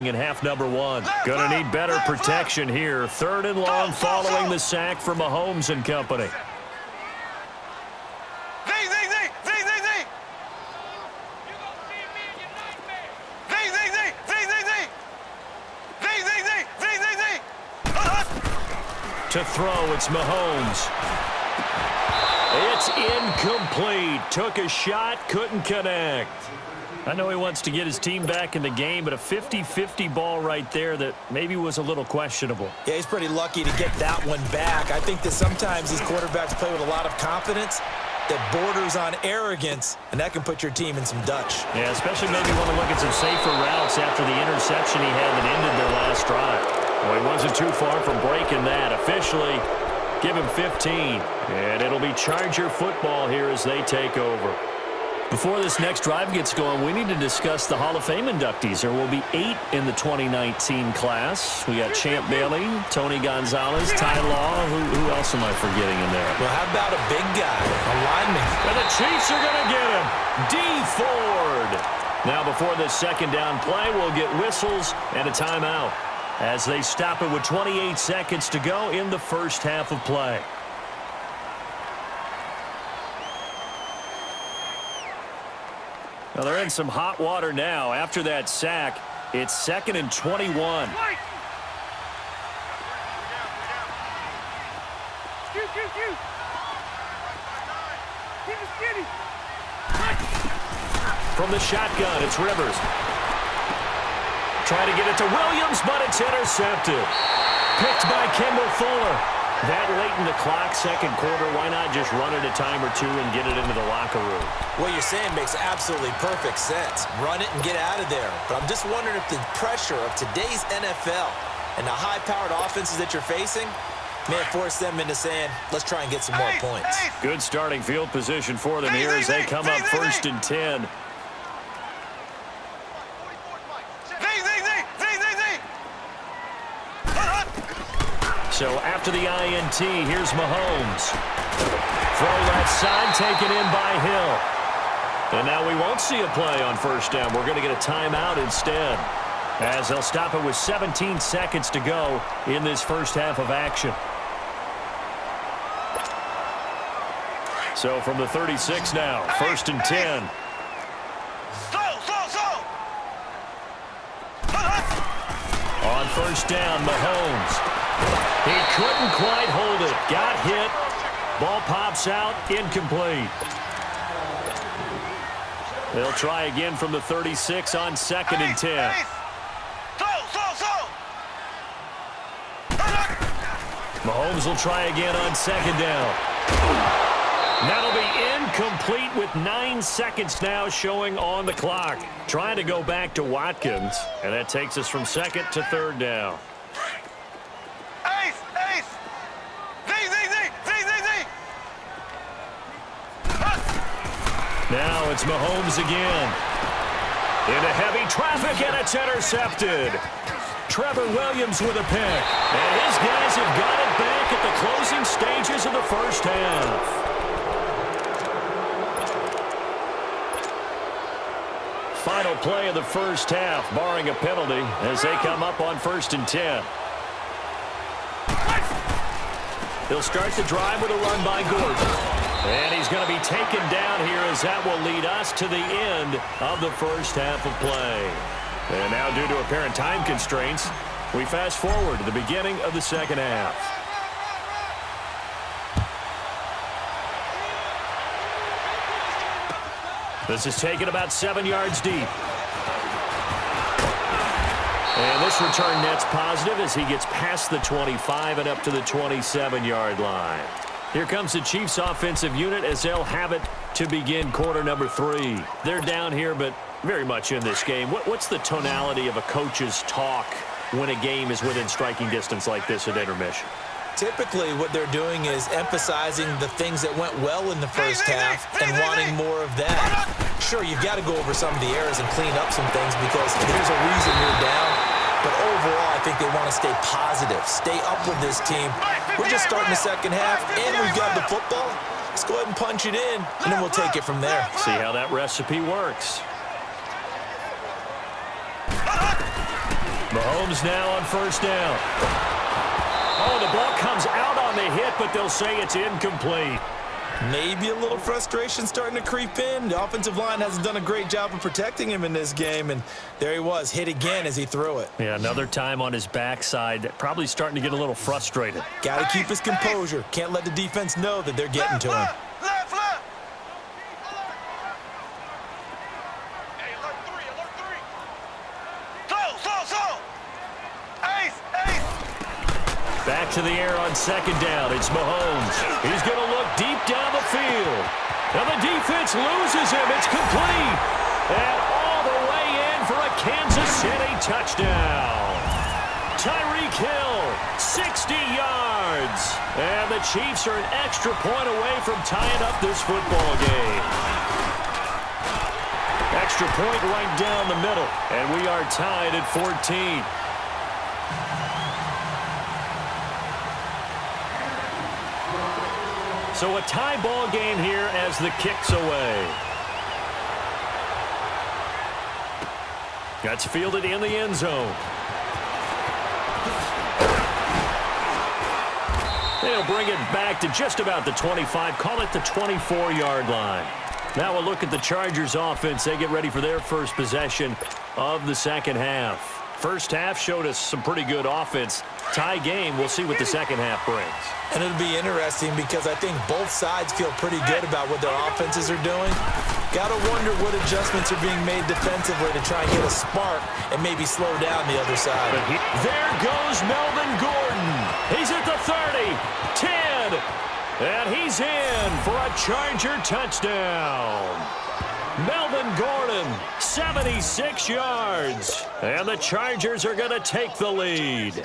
In half number one. Gonna need better protection here. 3rd and long following the sack from Mahomes and company. To throw, it's Mahomes. It's incomplete. Took a shot, couldn't connect. I know he wants to get his team back in the game, but a 50-50 ball right there that maybe was a little questionable. Yeah, he's pretty lucky to get that one back. I think that sometimes these quarterbacks play with a lot of confidence that borders on arrogance, and that can put your team in some Dutch. Yeah, especially maybe want to look at some safer routes after the interception he had that ended their last drive. Well, he wasn't too far from breaking that. Officially, give him 15. And it'll be Charger football here as they take over. Before this next drive gets going, we need to discuss the Hall of Fame inductees. There will be 8 in the 2019 class. We got Champ Bailey, Tony Gonzalez, Ty Law. Who else am I forgetting in there? Well, how about a big guy, a lineman? And the Chiefs are going to get him. Dee Ford. Now, before this second down play, we'll get whistles and a timeout as they stop it with 28 seconds to go in the first half of play. Well, they're in some hot water now. After that sack, it's 2nd and 21. From the shotgun, it's Rivers. Trying to get it to Williams, but it's intercepted. Picked by Kendall Fuller. That late in the clock, second quarter, why not just run it a time or two and get it into the locker room? What you're saying makes absolutely perfect sense. Run it and get out of there. But I'm just wondering if the pressure of today's NFL and the high-powered offenses that you're facing may have forced them into saying, let's try and get some more points. Good starting field position for them here as they come up 1st and 10. So after the INT, here's Mahomes. Throw left side, taken in by Hill. And now we won't see a play on 1st down. We're going to get a timeout instead, as they'll stop it with 17 seconds to go in this first half of action. So from the 36 now, 1st and 10. On 1st down, Mahomes. He couldn't quite hold it. Got hit. Ball pops out. Incomplete. They'll try again from the 36 on 2nd and 10. Mahomes will try again on 2nd down. That'll be incomplete with 9 seconds now showing on the clock. Trying to go back to Watkins, and that takes us from 2nd to 3rd down. Now it's Mahomes again. Into heavy traffic, and it's intercepted. Trevor Williams with a pick. And his guys have got it back at the closing stages of the first half. Final play of the first half, barring a penalty, as they come up on 1st and 10. They'll start the drive with a run by Gordon. And he's going to be taken down here as that will lead us to the end of the first half of play. And now, due to apparent time constraints, we fast forward to the beginning of the second half. This is taken about 7 yards deep. And this return net's positive as he gets past the 25 and up to the 27-yard line. Here comes the Chiefs offensive unit as they'll have it to begin quarter number 3. They're down here, but very much in this game. What's the tonality of a coach's talk when a game is within striking distance like this at intermission? Typically, what they're doing is emphasizing the things that went well in the first half and wanting more of that. Sure, you've got to go over some of the errors and clean up some things because there's a reason you're down. But overall, I think they want to stay positive, stay up with this team. We're just starting the second half, and we've got the football. Let's go ahead and punch it in, and then we'll take it from there. See how that recipe works. Mahomes now on first down. Oh, the ball comes out on the hit, but they'll say it's incomplete. Maybe a little frustration starting to creep in. The offensive line hasn't done a great job of protecting him in this game, and there he was, hit again as he threw it. Yeah, another time on his backside, probably starting to get a little frustrated. Got to keep his composure. Can't let the defense know that they're getting to him. Left. Hey, alert three. Slow. Ace. Back to the air on second down. It's Mahomes. He's going to look deep down the field. And the defense loses him. It's complete. And all the way in for a Kansas City touchdown. Tyreek Hill, 60 yards. And the Chiefs are an extra point away from tying up this football game. Extra point right down the middle. And we are tied at 14. So a tie ball game here as the kick's away. That's fielded in the end zone. They'll bring it back to just about the 25. Call it the 24-yard line. Now a look at the Chargers offense. They get ready for their first possession of the second half. First half showed us some pretty good offense. Tie game, we'll see what the second half brings. And it'll be interesting because I think both sides feel pretty good about what their offenses are doing. Got to wonder what adjustments are being made defensively to try and get a spark and maybe slow down the other side. There goes Melvin Gordon. He's at the 30, 10, and he's in for a Charger touchdown. Melvin Gordon, 76 yards. And the Chargers are going to take the lead.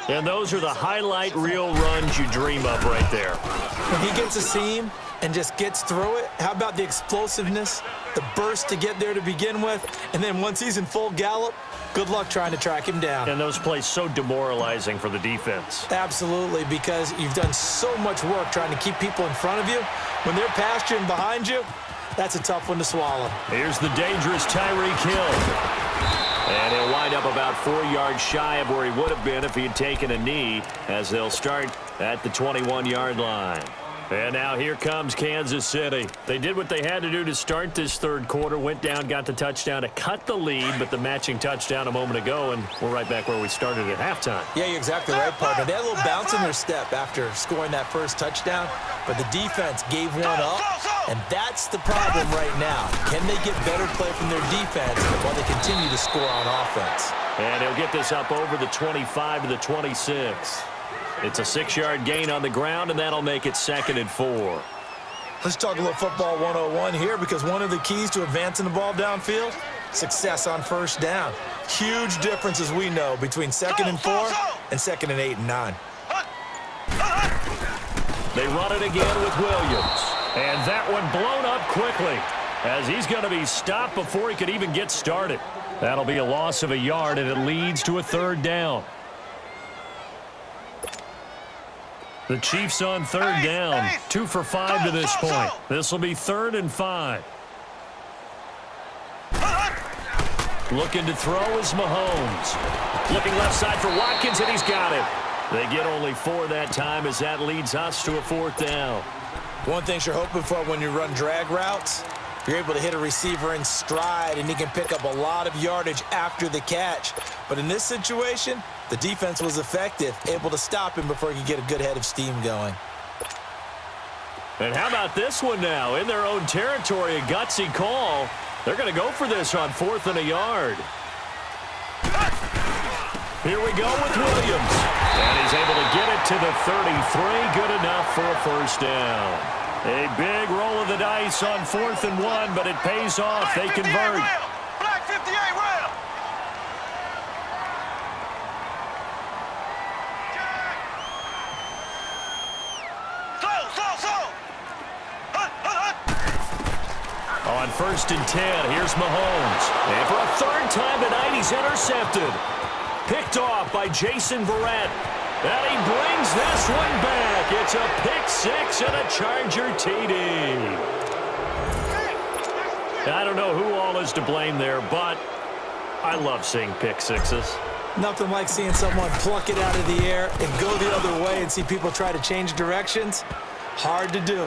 And those are the highlight reel runs you dream of right there. When he gets a seam and just gets through it, how about the explosiveness, the burst to get there to begin with, and then once he's in full gallop, good luck trying to track him down. And those plays so demoralizing for the defense. Absolutely, because you've done so much work trying to keep people in front of you. When they're past you and behind you, that's a tough one to swallow. Here's the dangerous Tyreek Hill. And he'll wind up about 4 yards shy of where he would have been if he had taken a knee, as they'll start at the 21-yard line. And now here comes Kansas City. They did what they had to do to start this third quarter, went down, got the touchdown to cut the lead, but the matching touchdown a moment ago, and we're right back where we started at halftime. Yeah, you're exactly right, partner. They had a little bounce in their step after scoring that first touchdown, but the defense gave one up, and that's the problem right now. Can they get better play from their defense while they continue to score on offense? And he'll get this up over the 25 to the 26. It's a 6-yard gain on the ground, and that'll make it 2nd and 4. Let's talk a little football 101 here, because one of the keys to advancing the ball downfield, success on first down. Huge difference, as we know, between 2nd and 4 and 2nd and 8 and 9. They run it again with Williams. And that one blown up quickly, as he's going to be stopped before he could even get started. That'll be a loss of a yard, and it leads to a 3rd down. The Chiefs on 3rd down, 2 for 5 to this point. This will be 3rd and 5. Looking to throw is Mahomes. Looking left side for Watkins, and he's got it. They get only 4 that time, as that leads us to a 4th down. One thing you're hoping for when you run drag routes, you're able to hit a receiver in stride, and he can pick up a lot of yardage after the catch. But in this situation, the defense was effective, able to stop him before he could get a good head of steam going. And how about this one now? In their own territory, a gutsy call. They're going to go for this on 4th and a yard. Here we go with Williams. And he's able to get it to the 33. Good enough for a 1st down. A big roll of the dice on 4th and 1, but it pays off. They convert. Black 58 rail. Slow. On 1st and 10, here's Mahomes. And for a 3rd time tonight, he's intercepted. Picked off by Jason Verrett. And he brings this one back. It's a pick 6 and a Charger TD. I don't know who all is to blame there, but I love seeing pick sixes. Nothing like seeing someone pluck it out of the air and go the other way and see people try to change directions. Hard to do.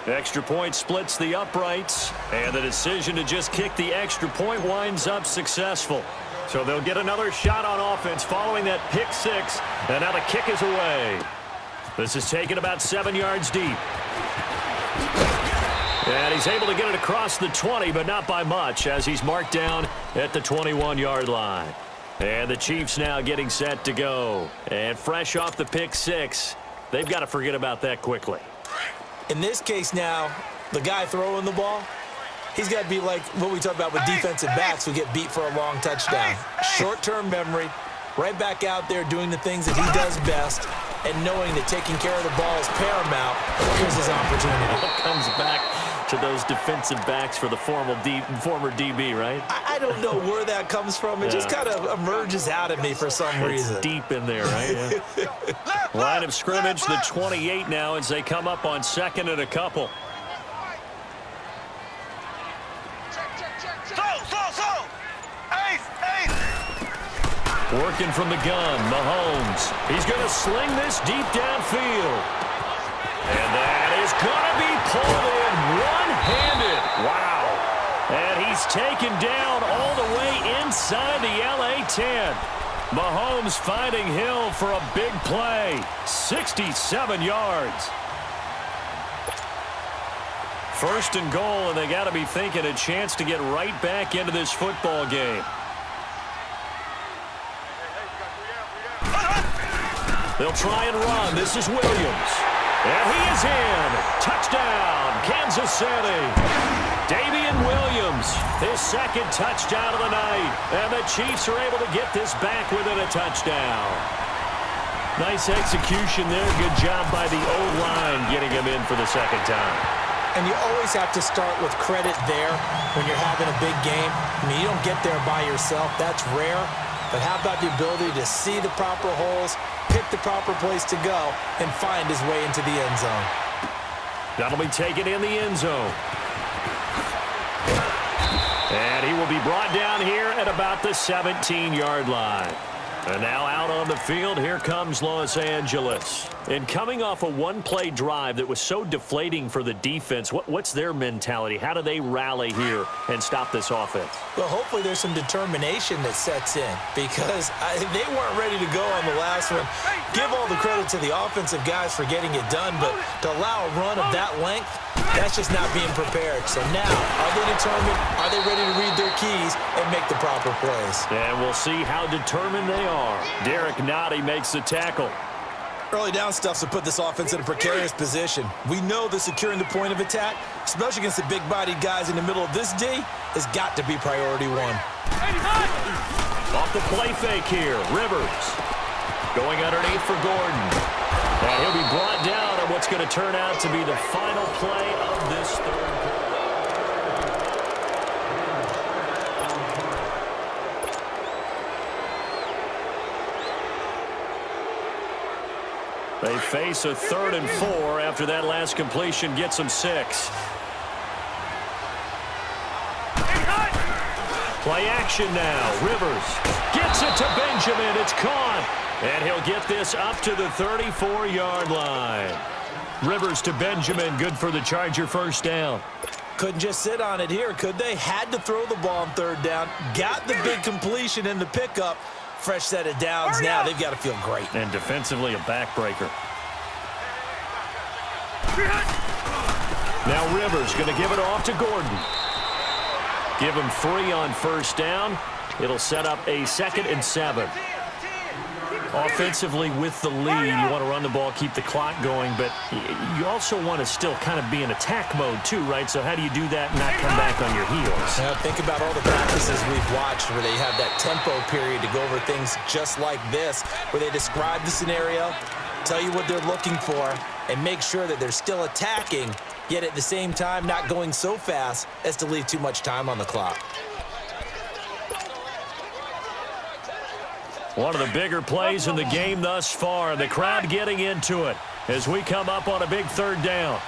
Extra point splits the uprights, and the decision to just kick the extra point winds up successful. So they'll get another shot on offense following that pick six, and now the kick is away. This is taken about 7 yards deep. And he's able to get it across the 20, but not by much, as he's marked down at the 21-yard line. And the Chiefs now getting set to go. And fresh off the pick six, they've got to forget about that quickly. In this case now, the guy throwing the ball, he's got to be like what we talk about with defensive backs who get beat for a long touchdown. Short-term memory, right back out there doing the things that he does best, and knowing that taking care of the ball is paramount. Here's his opportunity. Comes back to those defensive backs for the former DB, right? I don't know where that comes from. It just kind of emerges out of me for some reason. It's deep in there, right? Yeah. Line of scrimmage, the 28 now as they come up on second and a couple. Working from the gun, Mahomes. He's going to sling this deep downfield. And that is going to be pulled in one-handed. Wow. And he's taken down all the way inside the LA 10. Mahomes finding Hill for a big play. 67 yards. First and goal, and they got to be thinking a chance to get right back into this football game. They'll try and run. This is Williams. And he is in. Touchdown, Kansas City. Damian Williams, his second touchdown of the night. And the Chiefs are able to get this back within a touchdown. Nice execution there. Good job by the O-line getting him in for the second time. And you always have to start with credit there when you're having a big game. I mean, you don't get there by yourself. That's rare. But how about the ability to see the proper holes, pick the proper place to go, and find his way into the end zone? That'll be taken in the end zone. And he will be brought down here at about the 17-yard line. And now out on the field, here comes Los Angeles. And coming off a one-play drive that was so deflating for the defense, what's their mentality? How do they rally here and stop this offense? Well, hopefully there's some determination that sets in, because they weren't ready to go on the last one. Give all the credit to the offensive guys for getting it done, but to allow a run of that length, that's just not being prepared. So now, are they determined? Are they ready to read their keys and make the proper plays? And we'll see how determined they are. Derek Nottie makes the tackle. Early down stuff's to put this offense in a precarious position. We know that securing the point of attack, especially against the big-bodied guys in the middle of this D, has got to be priority one. Off the play fake here, Rivers. Going underneath for Gordon. And he'll be brought down on what's going to turn out to be the final play of this third quarter. They face a 3rd and 4 after that last completion gets them 6. Play action now. Rivers gets it to Benjamin. It's caught. And he'll get this up to the 34-yard line. Rivers to Benjamin. Good for the Charger first down. Couldn't just sit on it here, could they? Had to throw the ball on 3rd down. Got the big completion in the pickup. Fresh set of downs now. They've got to feel great. And defensively, a backbreaker. Now Rivers going to give it off to Gordon. Give him 3 on first down. It'll set up a 2nd and 7. Offensively with the lead, you want to run the ball, keep the clock going, but you also want to still kind of be in attack mode too, right? So how do you do that and not come back on your heels? Now, think about all the practices we've watched where they have that tempo period to go over things just like this, where they describe the scenario, tell you what they're looking for, and make sure that they're still attacking, yet at the same time not going so fast as to leave too much time on the clock. One of the bigger plays in the game thus far. The crowd getting into it as we come up on a big 3rd down.